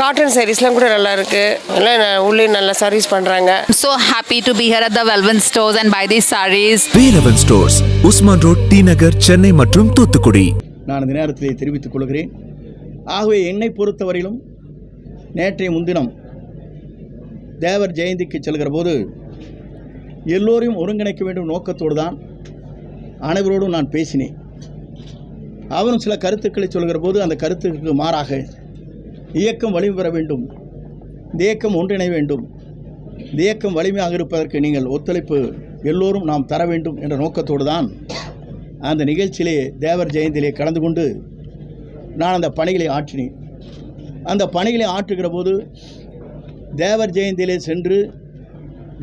Cotton சாரீஸ்லாம் கூட நல்லா இருக்கு, எல்லாம் உள்ளே நல்லா சர்வீஸ் பண்றாங்க. So happy to be here at the Velvet Stores and buy these sarees. Velvet Stores, Usman road, T Nagar, Chennai மற்றும் தூத்துக்குடி. நான் இந்த நேரத்திலே தெரிவித்துக் கொள்கிறேன். ஆகவே என்னை பொறுத்தவரையிலும் நேற்றைய முன்தினம் தேவர் ஜெயந்திக்கு செல்கிற போது எல்லோரையும் ஒருங்கிணைக்க வேண்டும் நோக்கத்தோடு தான் அனைவரோடும் நான் பேசினேன். அவரும் சில கருத்துக்களை சொல்கிற போது அந்த கருத்துக்கு மாறாக இயக்கம் வலிமை பெற வேண்டும், இந்த இயக்கம் ஒன்றிணை வேண்டும், இந்த இயக்கம் வலிமையாக இருப்பதற்கு நீங்கள் ஒத்துழைப்பு எல்லோரும் நாம் தர வேண்டும் என்ற நோக்கத்தோடு தான் அந்த நிகழ்ச்சியிலே தேவர் ஜெயந்தியிலே கலந்து கொண்டு நான் அந்த பணிகளை ஆற்றினேன். அந்த பணிகளை ஆற்றுகிற போது தேவர் ஜெயந்தியிலே சென்று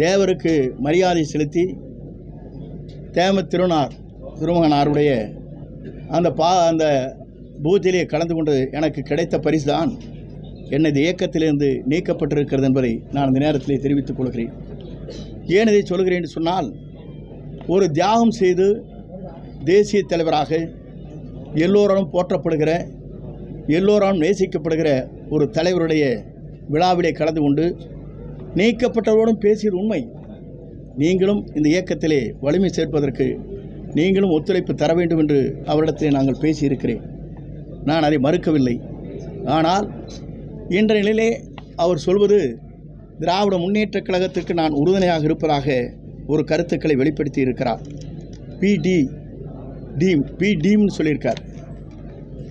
தேவருக்கு மரியாதை செலுத்தி திருமகனாருடைய அந்த பூஜையிலே கலந்து கொண்டு எனக்கு கிடைத்த பரிசு தான் எனது இயக்கத்திலிருந்து நீக்கப்பட்டிருக்கிறது என்பதை நான் இந்த நேரத்திலே தெரிவித்துக் கொள்கிறேன். ஏன் இதை சொல்கிறேன் என்று சொன்னால், ஒரு தியாகம் செய்து தேசிய தலைவராக எல்லோராலும் போற்றப்படுகிற, எல்லோராலும் நேசிக்கப்படுகிற ஒரு தலைவருடைய விழாவிலே கலந்து கொண்டு நீக்கப்பட்டவரோடும் பேசியது உண்மை. நீங்களும் இந்த இயக்கத்திலே வலிமை சேர்ப்பதற்கு நீங்களும் ஒத்துழைப்பு தர வேண்டும் என்று அவரிடத்திலே நாங்கள் பேசியிருக்கிறேன். நான் அதை மறுக்கவில்லை. ஆனால் இன்றைய நிலையிலே அவர் சொல்வது திராவிட முன்னேற்றக் கழகத்துக்கு நான் உறுதுணையாக இருப்பதாக ஒரு கருத்துக்களை வெளிப்படுத்தி இருக்கிறார். பி டீம்னு சொல்லியிருக்கார்.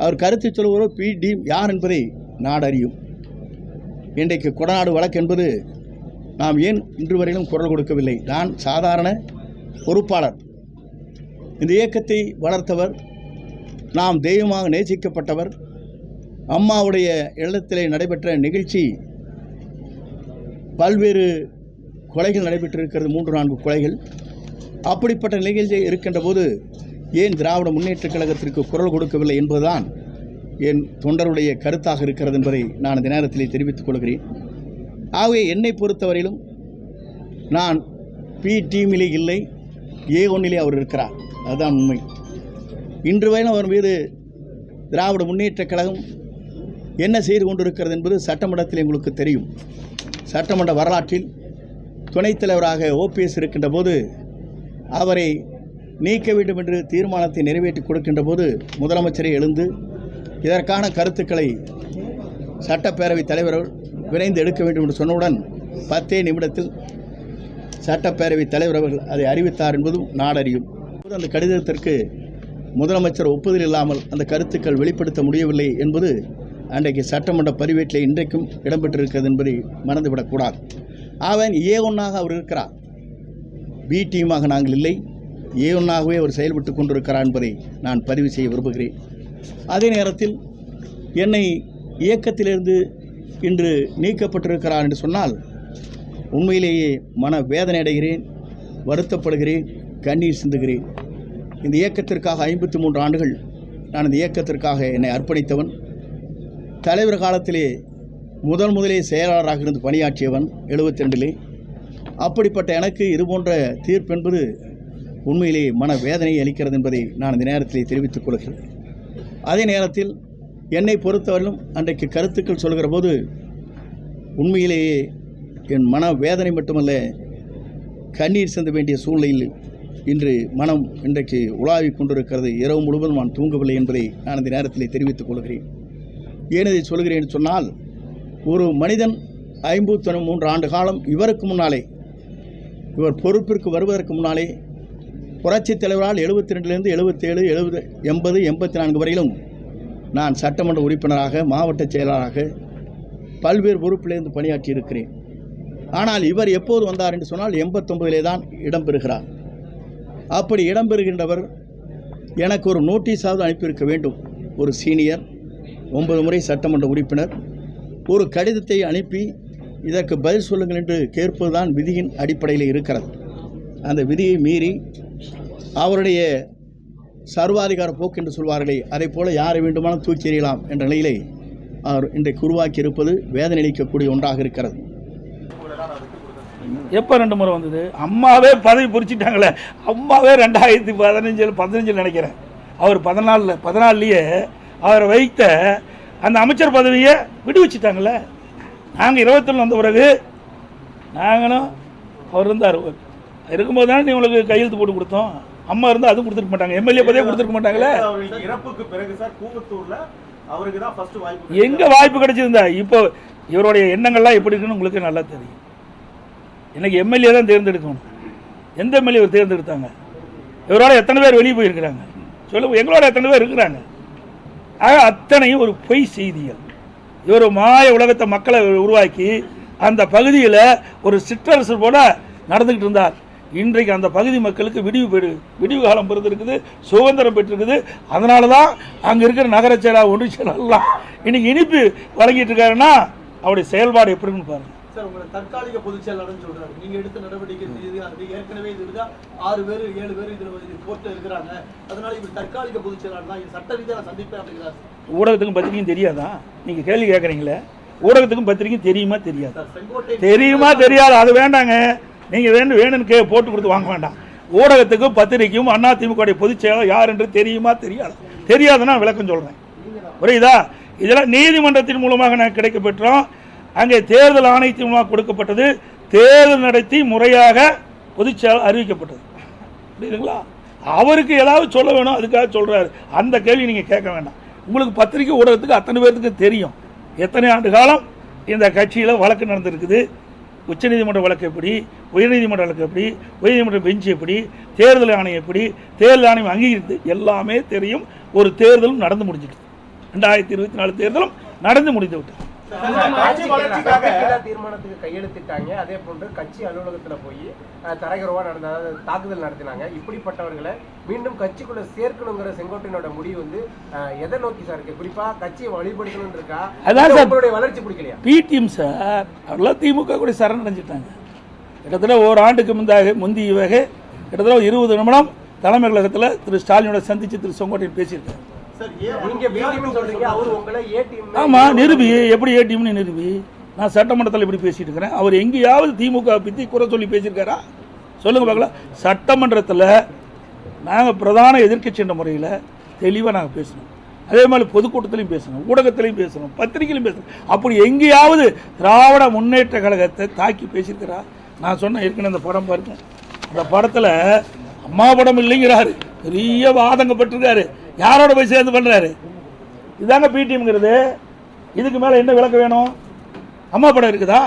அவர் கருத்து சொல்லுவதோ பி டீம் யார் என்பதை நாடறியும். இன்றைக்கு கொடநாடு வழக்கு என்பது நாம் ஏன் இன்று வரையிலும் குரல் கொடுக்கவில்லை? நான் சாதாரண பொறுப்பாளர். இந்த இயக்கத்தை வளர்த்தவர், நாம் தெய்வமாக நேசிக்கப்பட்டவர். அம்மாவுடைய இல்லத்திலே நடைபெற்ற நிகழ்ச்சி, பல்வேறு கொலைகள் நடைபெற்றிருக்கிறது, 3-4 கொலைகள். அப்படிப்பட்ட நிகழ்ச்சி இருக்கின்ற போது ஏன் திராவிட முன்னேற்றக் கழகத்திற்கு குரல் கொடுக்கவில்லை என்பதுதான் என் தொண்டருடைய கருத்தாக இருக்கிறது என்பதை நான் இந்த நேரத்திலே தெரிவித்துக் கொள்கிறேன். ஆகவே என்னை பொறுத்தவரையிலும் நான் பி டீமிலே இல்லை, A1 அவர் இருக்கிறார். அதுதான் உண்மை. இன்று வரையிலும் அவர் மீது திராவிட முன்னேற்றக் கழகம் என்ன செய்து கொண்டிருக்கிறது என்பது சட்டமன்றத்தில் எங்களுக்கு தெரியும். சட்டமன்ற வரலாற்றில் துணைத் தலைவராக OPS இருக்கின்ற போது அவரை நீக்க வேண்டும் என்று தீர்மானத்தை நிறைவேற்றி கொடுக்கின்ற போது முதலமைச்சரை எழுந்து இதற்கான கருத்துக்களை சட்டப்பேரவைத் தலைவர்கள் விரைந்து எடுக்க வேண்டும் என்று சொன்னவுடன் 10 நிமிடத்தில் சட்டப்பேரவைத் தலைவர் அவர்கள் அதை அறிவித்தார் என்பதும் நாடறியும். அந்த கடிதத்திற்கு முதலமைச்சர் ஒப்புதல் இல்லாமல் அந்த கருத்துக்கள் வெளிப்படுத்த முடியவில்லை என்பது அன்றைக்கு சட்டமன்ற பதிவேட்டில் இன்றைக்கும் இடம்பெற்றிருக்கிறது என்பதை மறந்துவிடக்கூடாது. அவன் A1 அவர் இருக்கிறார், பி டீமாக நாங்கள் இல்லை, A1 அவர் செயல்பட்டு கொண்டிருக்கிறார் என்பதை நான் பதிவு செய்ய விரும்புகிறேன். அதே நேரத்தில் என்னை இயக்கத்திலிருந்து இன்று நீக்கப்பட்டிருக்கிறார் என்று சொன்னால் உண்மையிலேயே மன வேதனை அடைகிறேன், வருத்தப்படுகிறேன், கண்ணீர் சிந்துகிறேன். இந்த இயக்கத்திற்காக 53 ஆண்டுகள் நான் இந்த இயக்கத்திற்காக என்னை அர்ப்பணித்தவன். தலைவர் காலத்திலே முதலே செயலாளராக இருந்து பணியாற்றியவன் 72. அப்படிப்பட்ட எனக்கு இதுபோன்ற தீர்ப்பு என்பது உண்மையிலேயே மன வேதனையை அளிக்கிறது என்பதை நான் இந்த நேரத்திலே தெரிவித்துக் கொள்கிறேன். அதே நேரத்தில் என்னை பொறுத்தவரையிலும் அன்றைக்கு கருத்துக்கள் சொல்கிற போது உண்மையிலேயே என் மன வேதனை மட்டுமல்ல, கண்ணீர் சிந்த வேண்டிய சூழ்நிலையில் இன்று மனம் இன்றைக்கு உலாவிக் கொண்டிருக்கிறது. இரவு முழுவதும் நான் தூங்கவில்லை என்பதை நான் இந்த நேரத்தில் தெரிவித்துக் கொள்கிறேன். ஏன் இதை சொல்கிறேன் சொன்னால், ஒரு மனிதன் 53 ஆண்டு காலம் இவருக்கு முன்னாலே, இவர் பொறுப்பிற்கு வருவதற்கு முன்னாலே புரட்சித் தலைவரால் 72லிருந்து 77, 70, 80, 84 வரையிலும் நான் சட்டமன்ற உறுப்பினராக, மாவட்ட செயலாளராக பல்வேறு பொறுப்பிலிருந்து பணியாற்றி இருக்கிறேன். ஆனால் இவர் எப்போது வந்தார் என்று சொன்னால் 89 தான் இடம்பெறுகிறார். அப்படி இடம்பெறுகின்றவர் எனக்கு ஒரு நோட்டீஸாவது அனுப்பியிருக்க வேண்டும். ஒரு சீனியர் 9 முறை சட்டமன்ற உறுப்பினர் ஒரு கடிதத்தை அனுப்பி இதற்கு பதில் சொல்லுங்கள் என்று கேட்பதுதான் விதியின் அடிப்படையில் இருக்கிறது. அந்த விதியை மீறி அவருடைய சர்வாதிகார போக்கு என்று சொல்வார்களே, அதை போல யாரை வேண்டுமானால் தூக்கி எறியலாம் என்ற நிலையிலே அவர் இன்றைக்கு உருவாக்கி இருப்பது வேதனை அளிக்கக்கூடிய ஒன்றாக இருக்கிறது. எப்போ 2 முறை வந்தது? அம்மாவே பதவி பொறிச்சிட்டாங்களே. அம்மாவே 2015 நினைக்கிறேன். அவர் 14 14லேயே அவரை வைத்த அந்த அமைச்சர் பதவியை விடுவிச்சிட்டாங்களே. நாங்கள் 21 வந்த பிறகு நாங்களும் அவர் இருந்தார் இருக்கும்போது தானே நீ உங்களுக்கு கையெழுத்து போட்டு கொடுத்தோம். அம்மா இருந்தால் அதுவும் கொடுத்துருக்க மாட்டாங்க, எம்எல்ஏ பதவியே கொடுத்துருக்க மாட்டாங்களே. இறப்புக்கு பிறகு சார் கூவத்தூர்ல அவருக்கு தான் ஃபர்ஸ்ட் வாய்ப்பு. எங்க வாய்ப்பு கிடைச்சிருந்தா? இப்போ இவருடைய எண்ணங்கள்லாம் எப்படி இருக்குன்னு உங்களுக்கு நல்லா தெரியும். இன்னைக்கு எம்எல்ஏ தான் தேர்ந்தெடுக்கணும். எந்த எம்எல்ஏ இவர் தேர்ந்தெடுத்தாங்க? இவரோட எத்தனை பேர் வெளியே போயிருக்கிறாங்க சொல்லுங்க, எங்களோட எத்தனை பேர் இருக்கிறாங்க? ஆக அத்தனையும் ஒரு பொய் செய்திகள். இவர் மாய உலகத்தை மக்களை உருவாக்கி அந்த பகுதியில் ஒரு சிற்றரசு போல நடந்துக்கிட்டு இருந்தார். இன்றைக்கு அந்த பகுதி மக்களுக்கு விடிவு காலம் பிறந்திருக்குது, சுதந்திரம் பெற்றிருக்குது. அதனால தான் அங்கே இருக்கிற நகர செயலாளர், ஒன்றிய செயலாளர்லாம் இன்னைக்கு இனிப்பு வழங்கிட்டு இருக்காருன்னா அவருடைய செயல்பாடு எப்படின்னு பாருங்க. சார், உங்களை தற்காலிக பொதுச் செயலாளர்னு சொல்றாரு. நீங்க எடுத்த நடவடிக்கை ஏற்கனவே இதுல 6 பேர் 7 பேர் இதுல கோர்ட்ல இருக்கிறாங்க. அதனால இவர் தற்காலிக பொதுச் செயலாளர் தான், சட்ட ரீதியாக சந்திப்பேன் அப்படிங்கிறார். ஊடகத்துக்கும் பத்திரிக்கையும் தெரியாதா? நீங்க கேள்வி கேட்குறீங்களே, ஊடகத்துக்கும் பத்திரிக்கையும் தெரியுமா தெரியாது? தெரியுமா தெரியாது? அது வேண்டாங்க. நீங்க வேணும்னு போட்டு கொடுத்து வாங்க வேண்டாம். ஊடகத்துக்கும் பத்திரிக்கையும் அதிமுக பொதுச் செயலாளர் யார் என்று தெரியுமா தெரியாது? தெரியாதுன்னா விளக்கம் சொல்றேன், புரியுதா? இதெல்லாம் நீதிமன்றத்தின் மூலமாக நாங்கள் கிடைக்க பெற்றோம். அங்கே தேர்தல் ஆணையத்தின் மூலமாக கொடுக்கப்பட்டது. தேர்தல் நடத்தி முறையாக பொதுச் செயலாளர் அறிவிக்கப்பட்டது. புரியுதுங்களா? அவருக்கு ஏதாவது சொல்ல வேணும், அதுக்காக சொல்றாரு. அந்த கேள்வி நீங்க கேட்க வேண்டாம். உங்களுக்கு பத்திரிகை ஊடகத்துக்கு அத்தனை பேருக்கு தெரியும் எத்தனை ஆண்டு காலம் இந்த கட்சியில் வழக்கு நடந்திருக்குது. உச்சநீதிமன்ற வழக்கு எப்படி, உயர்நீதிமன்ற வழக்கு எப்படி, உயர்நீதிமன்ற பெஞ்ச் எப்படி, தேர்தல் ஆணையம் எப்படி, தேர்தல் ஆணையம் அங்கீகரித்து எல்லாமே தெரியும். ஒரு தேர்தலும் நடந்து முடிஞ்சிட்டு, 2024 தேர்தலும் நடந்து முடிந்து விட்டது. தீர்மானத்துக்கு கையெழுத்திட்டாங்க. அதே போன்று கட்சி அலுவலகத்துல போய் தரகரவா தாக்குதல் நடத்தினாங்க. இப்படிப்பட்டவர்களை மீண்டும் கட்சிக்குள்ள சேர்க்கணுங்கிற செங்கோட்டையனோட முடிவு வந்து எதை நோக்கி சார் இருக்கு? குறிப்பா கட்சியை வழிபடுத்தணும் இருக்கா? அதான் உங்களுடைய வளர்ச்சி பிடிக்கலையா? பிடிஎம் சார் அவெல்லாம் திமுக கூட சரணடைஞ்சிட்டாங்க. கிட்டத்தட்ட ஓராண்டுக்கு முந்தைய கிட்டத்தட்ட 20 நிமிடம் தலைமை கழகத்தில் திரு ஸ்டாலினோட சந்திச்சு திரு செங்கோட்டையன் பேசியிருக்காரு. ஆமா, நிரூபி. எப்படி ஏடிஎம்னு நிரூபி? நான் சட்டமன்றத்தில் இப்படி பேசிட்டு இருக்கிறேன். அவர் எங்கேயாவது திமுக பத்தி குறை சொல்லி பேசியிருக்காரா? சொல்லுங்க பார்க்கலாம். சட்டமன்றத்தில் நாங்கள் பிரதான எதிர்க்கட்சி என்ற முறையில் தெளிவாக நாங்கள் பேசணும். அதே மாதிரி பொதுக்கூட்டத்திலையும் பேசணும், ஊடகத்திலையும் பேசணும், பத்திரிகையிலையும் பேசணும். அப்படி எங்கேயாவது திராவிட முன்னேற்ற கழகத்தை தாக்கி பேசியிருக்கிறா? நான் சொன்ன ஏற்கனவே அந்த படம் பாருங்க. அந்த படத்தில் அம்மா படம் இல்லைங்கிறாரு, பெரிய வாதங்கப்பட்டிருக்காரு. யாரோட போய் சேர்ந்து பண்றாரு? இதாங்க பிடிஎம்ங்கிறது. இதுக்கு மேல என்ன விளக்க வேணும்? அம்மா படம் இருக்குதா?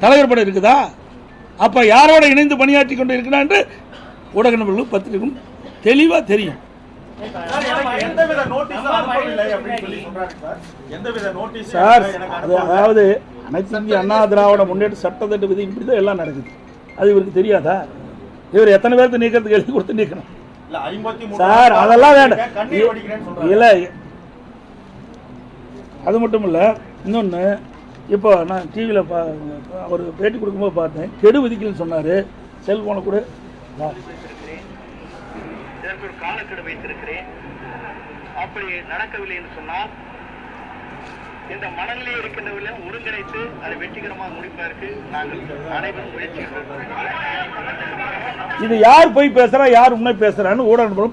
தலைவர் படம் இருக்குதா? அப்ப யாரோட இணைந்து பணியாற்றி கொண்டு இருக்கிறான் என்று ஊடக நண்பர்களும் பத்திரிகைக்கும் தெளிவா தெரியும். சார், அதாவது அனைத்து இந்திய அண்ணா திராவிட முன்னேற்ற சட்டத்திட்ட விதி இப்படிதான் எல்லாம் நடக்குது. அது இவருக்கு தெரியாதா? இவர் எத்தனை பேருக்கு நீக்கிறதுக்கு எழுதி கொடுத்து நீக்கணும் சார்? அதெல்லாம் வேண்டாம். இல்லை, அது மட்டும் இல்லை. இன்னொன்று, இப்போ நான் டிவியில் அவர் பேட்டி கொடுக்கும்போது பார்த்தேன். கெடு விதிக்கலன்னு சொன்னார். செல்போனை கூட காலக்கெடு வைத்திருக்கிறேன். அப்படி நடக்கவில்லை என்று சொன்னால் இந்த மனநிலை இருக்கின்றவர்களை ஒருங்கிணைத்து அதை வெற்றிகரமாக முடிப்பதற்கு நாங்கள் அனைவரும் முயற்சி. இது யார் போய் பேசுறா, யார் உண்மை பேசுறான்னு ஊடகம்